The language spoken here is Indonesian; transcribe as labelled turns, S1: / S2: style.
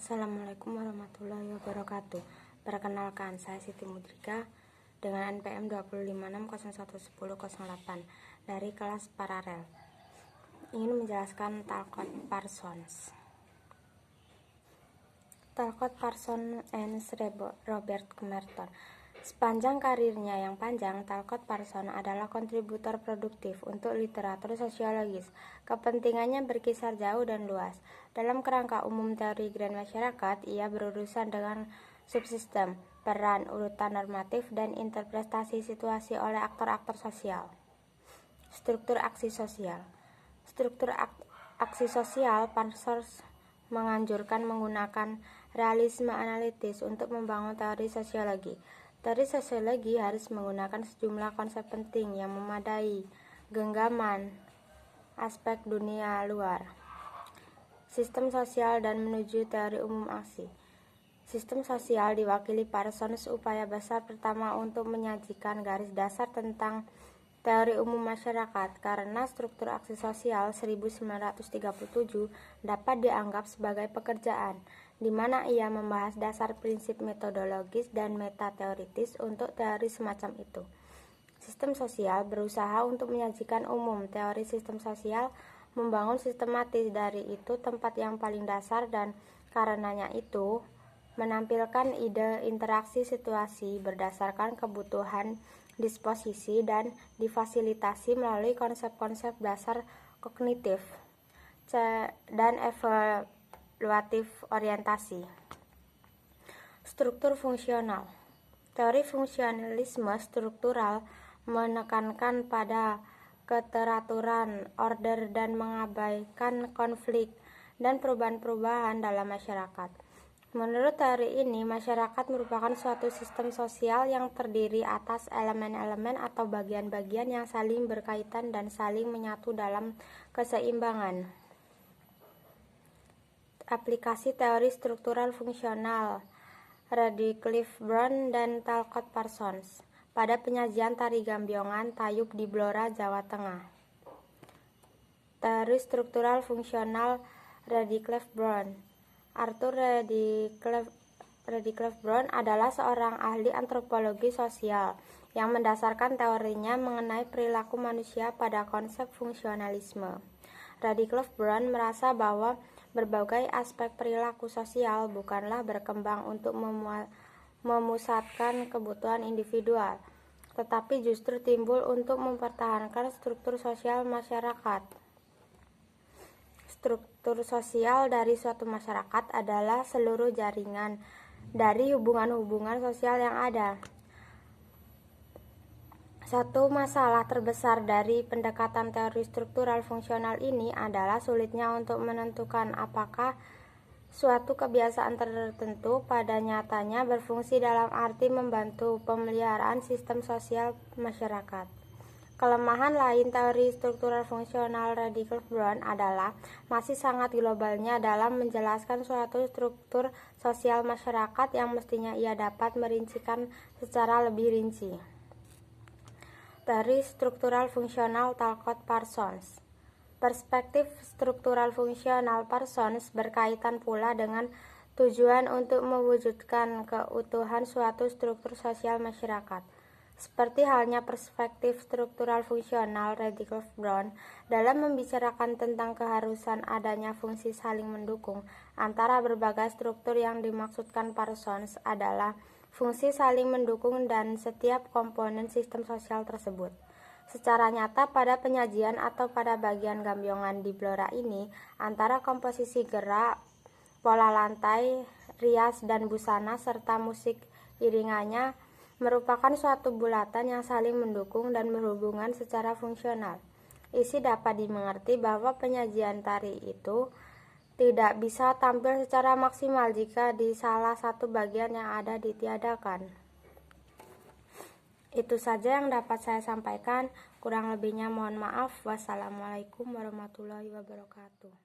S1: Assalamualaikum warahmatullahi wabarakatuh. Perkenalkan, saya Siti Mudrika dengan NPM 256011008 dari kelas paralel. Ingin menjelaskan Talcott Parsons. Talcott Parsons and Robert Merton. Sepanjang karirnya yang panjang, Talcott Parsons adalah kontributor produktif untuk literatur sosiologis. Kepentingannya berkisar jauh dan luas. Dalam kerangka umum teori grand masyarakat, ia berurusan dengan subsistem, peran, urutan normatif, dan interpretasi situasi oleh aktor-aktor sosial. Struktur aksi sosial. Struktur aksi sosial, Parsons menganjurkan menggunakan realisme analitis untuk membangun teori sosiologi. Teori sosiologi harus menggunakan sejumlah konsep penting yang memadai genggaman aspek dunia luar, sistem sosial, dan menuju teori umum aksi. Sistem sosial diwakili Parsons upaya besar pertama untuk menyajikan garis dasar tentang teori umum masyarakat, karena struktur aksi sosial 1937 dapat dianggap sebagai pekerjaan, di mana ia membahas dasar prinsip metodologis dan metateoritis untuk teori semacam itu. Sistem sosial berusaha untuk menyajikan umum teori sistem sosial, membangun sistematis dari itu tempat yang paling dasar, dan karenanya itu menampilkan ide interaksi situasi berdasarkan kebutuhan disposisi dan difasilitasi melalui konsep-konsep dasar kognitif dan evaluatif orientasi. Struktur fungsional. Teori fungsionalisme struktural menekankan pada keteraturan, order, dan mengabaikan konflik dan perubahan-perubahan dalam masyarakat. Menurut teori ini, masyarakat merupakan suatu sistem sosial yang terdiri atas elemen-elemen atau bagian-bagian yang saling berkaitan dan saling menyatu dalam keseimbangan. Aplikasi teori struktural fungsional Radcliffe Brown dan Talcott Parsons pada penyajian tari Gambiongan Tayub di Blora, Jawa Tengah. Teori struktural fungsional Radcliffe Brown. Arthur Radcliffe Brown adalah seorang ahli antropologi sosial yang mendasarkan teorinya mengenai perilaku manusia pada konsep fungsionalisme. Radcliffe Brown merasa bahwa berbagai aspek perilaku sosial bukanlah berkembang untuk memusatkan kebutuhan individual, tetapi justru timbul untuk mempertahankan struktur sosial masyarakat. Struktur sosial dari suatu masyarakat adalah seluruh jaringan dari hubungan-hubungan sosial yang ada. Satu masalah terbesar dari pendekatan teori struktural fungsional ini adalah sulitnya untuk menentukan apakah suatu kebiasaan tertentu pada nyatanya berfungsi dalam arti membantu pemeliharaan sistem sosial masyarakat. Kelemahan lain teori struktural fungsional Radcliffe Brown adalah masih sangat globalnya dalam menjelaskan suatu struktur sosial masyarakat yang mestinya ia dapat merincikan secara lebih rinci. Teori struktural fungsional Talcott Parsons. Perspektif struktural fungsional Parsons berkaitan pula dengan tujuan untuk mewujudkan keutuhan suatu struktur sosial masyarakat. Seperti halnya perspektif struktural fungsional Radcliffe Brown, dalam membicarakan tentang keharusan adanya fungsi saling mendukung antara berbagai struktur, yang dimaksudkan Parsons adalah fungsi saling mendukung dan setiap komponen sistem sosial tersebut. Secara nyata pada penyajian atau pada bagian Gambiongan di Blora ini, antara komposisi gerak, pola lantai, rias, dan busana serta musik iringannya merupakan suatu bulatan yang saling mendukung dan berhubungan secara fungsional. Isi dapat dimengerti bahwa penyajian tari itu tidak bisa tampil secara maksimal jika di salah satu bagian yang ada ditiadakan. Itu saja yang dapat saya sampaikan, kurang lebihnya mohon maaf. Wassalamualaikum warahmatullahi wabarakatuh.